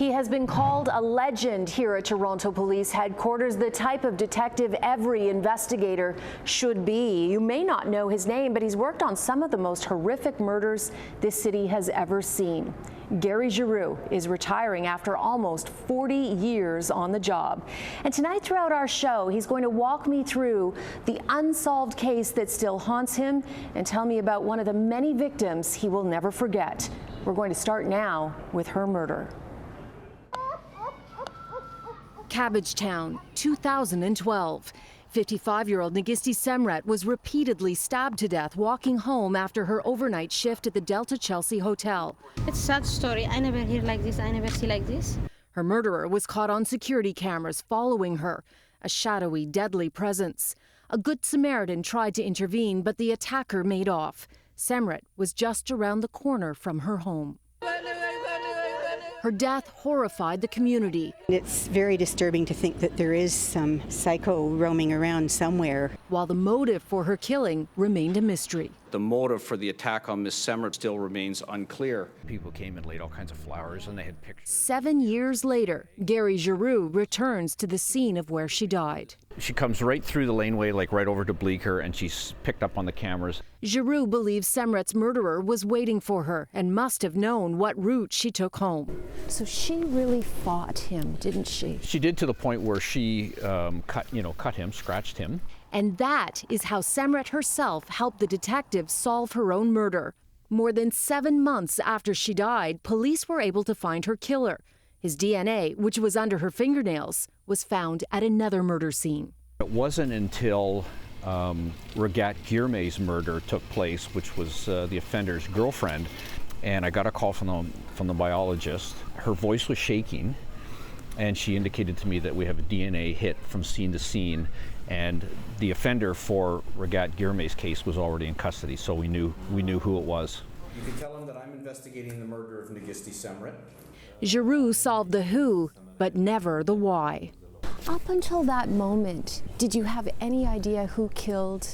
He has been called a legend here at Toronto Police Headquarters, the type of detective every investigator should be. You may not know his name, but he's worked on some of the most horrific murders this city has ever seen. Gary Giroux is retiring after almost 40 years on the job. And tonight throughout our show, he's going to walk me through the unsolved case that still haunts him and tell me about one of the many victims he will never forget. We're going to start now with her murder. Cabbagetown, 2012. 55-year-old Nigisti Semret was repeatedly stabbed to death walking home after her overnight shift at the Delta Chelsea Hotel. It's a sad story. I never hear like this. I never see like this. Her murderer was caught on security cameras following her, a shadowy, deadly presence. A good Samaritan tried to intervene, but the attacker made off. Semret was just around the corner from her home. Her death horrified the community. It's very disturbing to think that there is some psycho roaming around somewhere. While the motive for her killing remained a mystery. The motive for the attack on Miss Semret still remains unclear. People came and laid all kinds of flowers and they had pictures. 7 years later, Gary Giroux returns to the scene of where she died. She comes right through the laneway, like right over to Bleecker, and she's picked up on the cameras. Giroux believes Semret's murderer was waiting for her and must have known what route she took home. So she really fought him, didn't she? She did, to the point where she cut him, scratched him. And that is how Semret herself helped the detective solve her own murder. More than 7 months after she died, police were able to find her killer. His DNA, which was under her fingernails, was found at another murder scene. It wasn't until Gary Giroux's murder took place, which was the offender's girlfriend, and I got a call from the biologist. Her voice was shaking, and she indicated to me that we have a DNA hit from scene to scene, and the offender for Gary Giroux's case was already in custody, so we knew who it was. You can tell him that I'm investigating the murder of Nigisti Semret. Giroux solved the who, but never the why. Up until that moment, did you have any idea who killed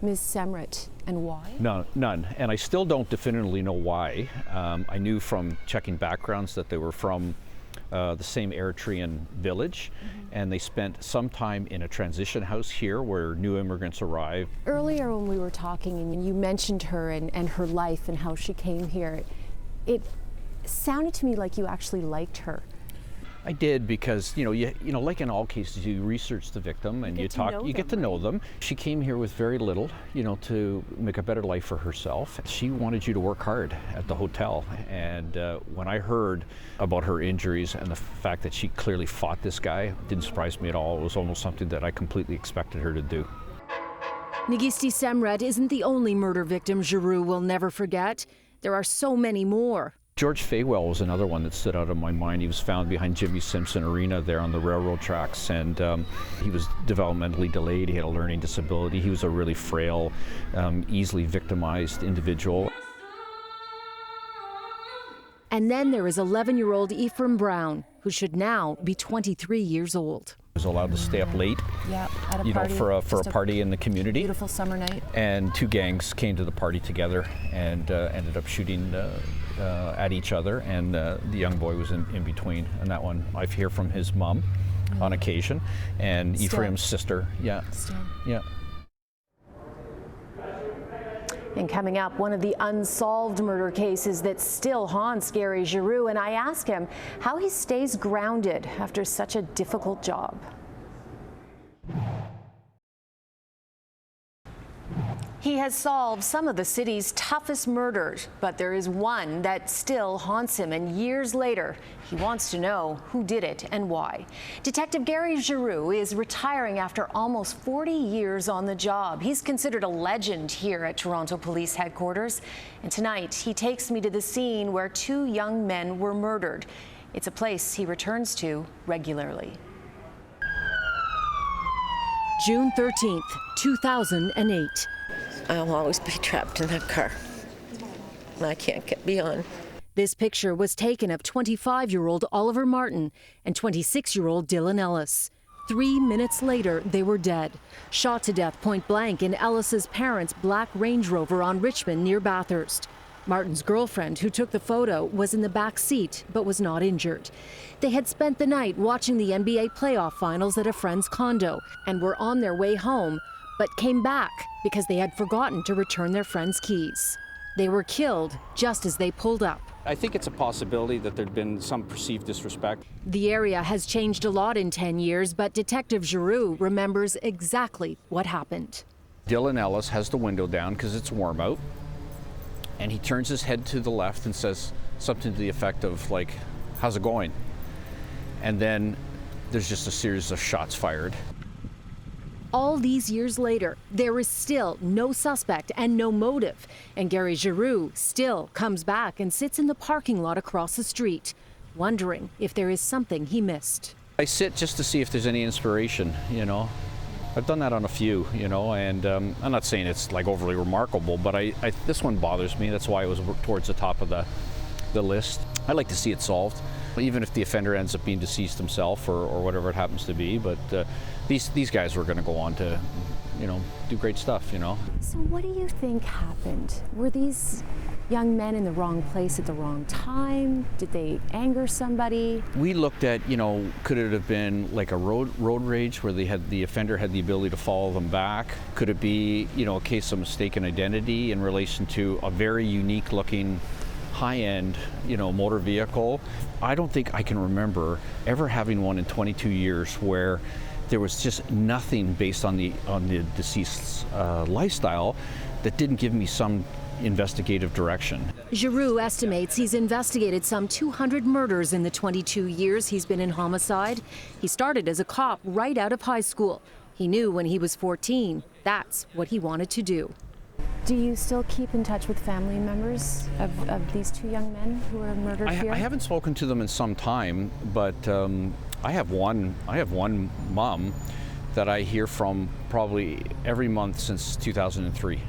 Ms. Semret and why? None, and I still don't definitively know why. I knew from checking backgrounds that they were from the same Eritrean village, and they spent some time in a transition house here where new immigrants arrived. Earlier when we were talking and you mentioned her and her life and how she came here, it sounded to me like you actually liked her. I did, because like in all cases, you research the victim and you get to know them. She came here with very little, to make a better life for herself. She wanted you to work hard at the hotel, and when I heard about her injuries and the fact that she clearly fought this guy, it didn't surprise me at all. It was almost something that I completely expected her to do. Nigisti Semret isn't the only murder victim Giroux will never forget. There are so many more. George Faywell was another one that stood out in my mind. He was found behind Jimmy Simpson Arena there on the railroad tracks, and he was developmentally delayed. He had a learning disability. He was a really frail, easily victimized individual. And then there is 11-year-old Ephraim Brown, who should now be 23 years old. He was allowed to stay up late, at a party, for a party in the community. Beautiful summer night. And two gangs came to the party together and ended up shooting at each other, and the young boy was in between. And that one, I hear from his mom on occasion, and Ephraim's sister. Yeah. And coming up, one of the unsolved murder cases that still haunts Gary Giroux, and I ask him how he stays grounded after such a difficult job. He has solved some of the city's toughest murders, but there is one that still haunts him, and years later, he wants to know who did it and why. Detective Gary Giroux is retiring after almost 40 years on the job. He's considered a legend here at Toronto Police Headquarters, and tonight he takes me to the scene where 2 young men were murdered. It's a place he returns to regularly. June 13th, 2008. I'll always be trapped in that car. I can't get beyond. This picture was taken of 25-year-old Oliver Martin and 26-year-old Dylan Ellis. 3 minutes later, they were dead, shot to death point blank in Ellis's parents' black Range Rover on Richmond near Bathurst. Martin's girlfriend, who took the photo, was in the back seat but was not injured. They had spent the night watching the NBA playoff finals at a friend's condo and were on their way home, but came back because they had forgotten to return their friend's keys. They were killed just as they pulled up. I think it's a possibility that there'd been some perceived disrespect. The area has changed a lot in 10 years, but Detective Giroux remembers exactly what happened. Dylan Ellis has the window down because it's warm out, and he turns his head to the left and says something to the effect of, like, "How's it going?" And then there's just a series of shots fired. All these years later, there is still no suspect and no motive. And Gary Giroux still comes back and sits in the parking lot across the street, wondering if there is something he missed. I sit just to see if there's any inspiration, you know. I've done that on a few, you know, and I'm not saying it's like overly remarkable, but this one bothers me. That's why it was towards the top of the list. I like to see it solved, even if the offender ends up being deceased himself or whatever it happens to be. But these guys were going to go on to, you know, do great stuff, you know. So what do you think happened? Were these young men in the wrong place at the wrong time? Did they anger somebody? We looked at, you know, could it have been like a road rage where the offender had the ability to follow them back? Could it be, you know, a case of mistaken identity in relation to a very unique looking high-end, you know, motor vehicle? I don't think I can remember ever having one in 22 years where there was just nothing based on the deceased's lifestyle that didn't give me some investigative direction. Giroux estimates he's investigated some 200 murders in the 22 years he's been in homicide. He started as a cop right out of high school. He knew when he was 14, that's what he wanted to do. Do you still keep in touch with family members of these two young men who were murdered here? I haven't spoken to them in some time, but I have one mom that I hear from probably every month since 2003.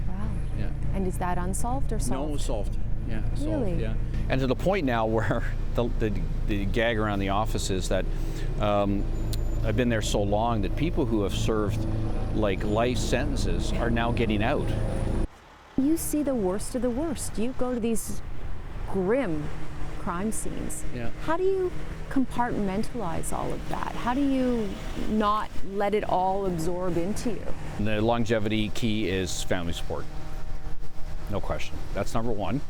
Wow. Yeah. And is that unsolved or solved? No, solved. Yeah, solved. Really? Yeah. And to the point now where the gag around the office is that I've been there so long that people who have served like life sentences are now getting out. You see the worst of the worst. You go to these grim crime scenes. Yeah. How do you compartmentalize all of that? How do you not let it all absorb into you? The longevity key is family support. No question. That's number one.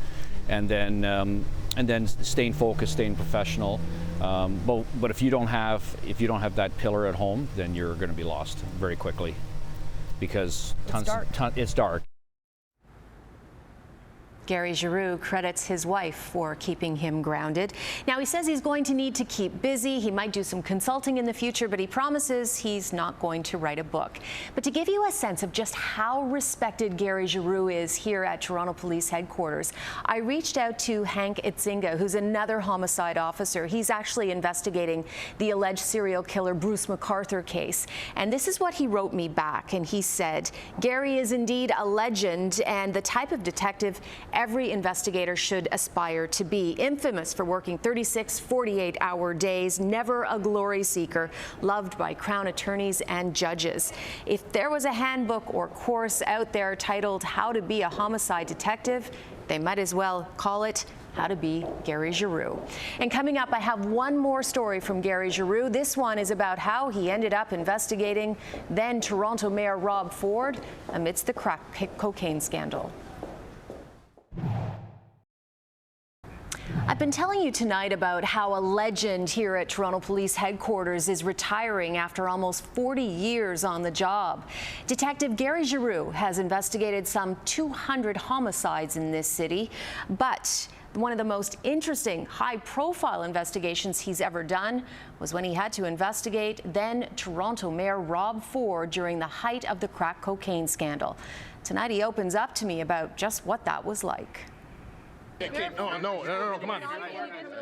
And then staying focused, staying professional. But if you don't have that pillar at home, then you're going to be lost very quickly, because it's dark. Gary Giroux credits his wife for keeping him grounded. Now, he says he's going to need to keep busy. He might do some consulting in the future, but he promises he's not going to write a book. But to give you a sense of just how respected Gary Giroux is here at Toronto Police Headquarters, I reached out to Hank Itzinga, who's another homicide officer. He's actually investigating the alleged serial killer Bruce McArthur case. And this is what he wrote me back. And he said, "Gary is indeed a legend and the type of detective every investigator should aspire to be. Infamous for working 36, 48-hour days, never a glory seeker, loved by Crown attorneys and judges. If there was a handbook or course out there titled How to Be a Homicide Detective, they might as well call it How to Be Gary Giroux." And coming up, I have one more story from Gary Giroux. This one is about how he ended up investigating then Toronto Mayor Rob Ford amidst the crack cocaine scandal. I've been telling you tonight about how a legend here at Toronto Police Headquarters is retiring after almost 40 years on the job. Detective Gary Giroux has investigated some 200 homicides in this city, but one of the most interesting, high-profile investigations he's ever done was when he had to investigate then Toronto Mayor Rob Ford during the height of the crack cocaine scandal. Tonight he opens up to me about just what that was like. No, come on.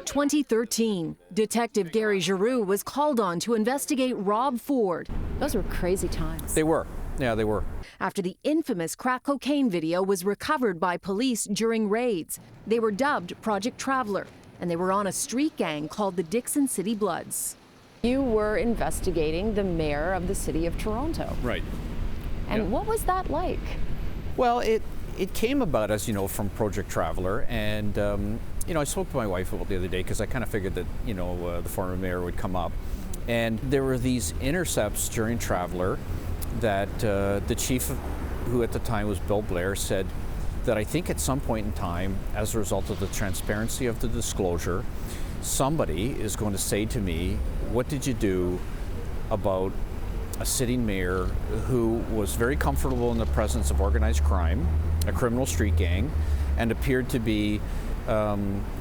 2013, Detective Gary Giroux was called on to investigate Rob Ford. Those were crazy times. They were. Yeah, they were. After the infamous crack cocaine video was recovered by police during raids. They were dubbed Project Traveler, and they were on a street gang called the Dixon City Bloods. You were investigating the mayor of the city of Toronto. Right. And Yeah. what was that like? Well, It came about, as you know, from Project Traveler, and you know, I spoke to my wife about it the other day because I kind of figured that, you know, the former mayor would come up, and there were these intercepts during Traveler that the chief, who at the time was Bill Blair, said that I think at some point in time, as a result of the transparency of the disclosure, somebody is going to say to me, what did you do about a sitting mayor who was very comfortable in the presence of organized crime, a criminal street gang, and appeared to be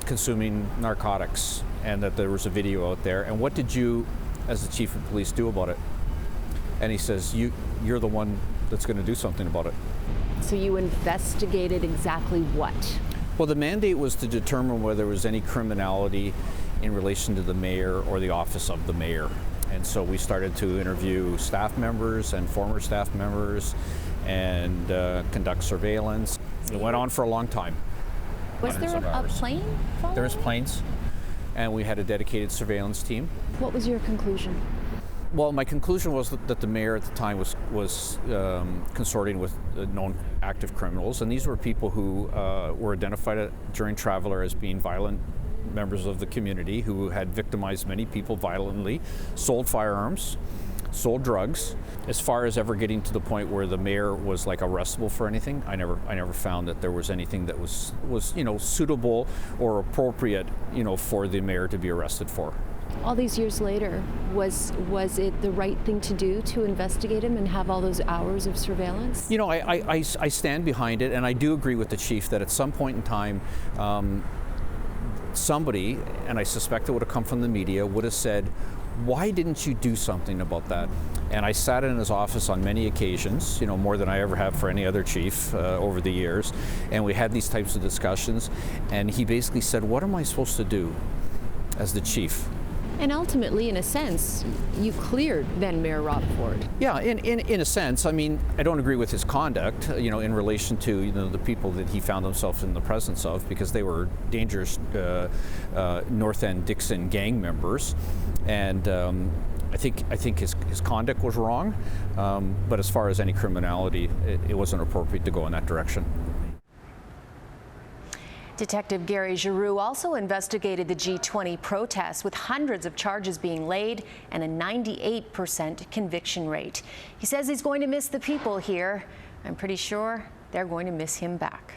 consuming narcotics, and that there was a video out there, and what did you, as the chief of police, do about it? And he says, you're the one that's going to do something about it. So you investigated exactly what? Well, the mandate was to determine whether there was any criminality in relation to the mayor or the office of the mayor. And so we started to interview staff members and former staff members and conduct surveillance. It went on for a long time. Was there a plane following? There was planes, and we had a dedicated surveillance team. What was your conclusion? Well, my conclusion was that the mayor at the time was consorting with known active criminals, and these were people who were identified during Traveler as being violent members of the community who had victimized many people violently, sold firearms, sold drugs. As far as ever getting to the point where the mayor was like arrestable for anything, I never found that there was anything that was you know, suitable or appropriate, you know, for the mayor to be arrested for. All these years later, was it the right thing to do to investigate him and have all those hours of surveillance? You know, I stand behind it, and I do agree with the chief that at some point in time, somebody, and I suspect it would have come from the media, would have said, why didn't you do something about that? And I sat in his office on many occasions, you know, more than I ever have for any other chief over the years, and we had these types of discussions, and he basically said, what am I supposed to do as the chief? And ultimately, in a sense, you cleared then Mayor Rob Ford. Yeah, in a sense. I mean, I don't agree with his conduct, you know, in relation to, you know, the people that he found himself in the presence of, because they were dangerous North End Dixon gang members, and I think his conduct was wrong. But as far as any criminality, it wasn't appropriate to go in that direction. Detective Gary Giroux also investigated the G20 protests, with hundreds of charges being laid and a 98% conviction rate. He says he's going to miss the people here. I'm pretty sure they're going to miss him back.